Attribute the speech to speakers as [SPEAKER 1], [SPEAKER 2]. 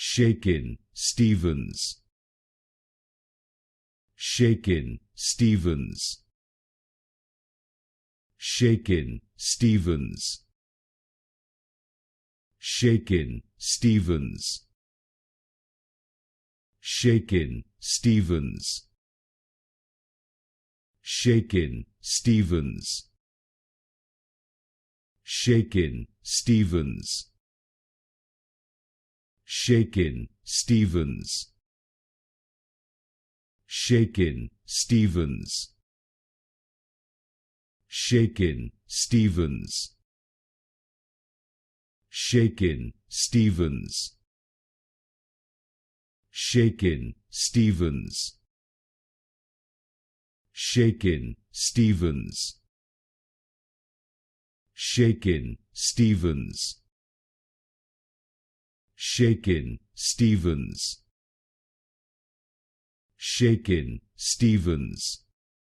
[SPEAKER 1] Shakin Stevens. Shakin Stevens. Shakin Stevens. Shakin Stevens. Shakin Stevens. Shakin Stevens. Shakin Stevens. Shakin Stevens. Shakin Stevens. Shakin Stevens. Shakin Stevens. Shakin Stevens. Shakin Stevens. Shakin Stevens. Shakin Stevens. Shakin Stevens.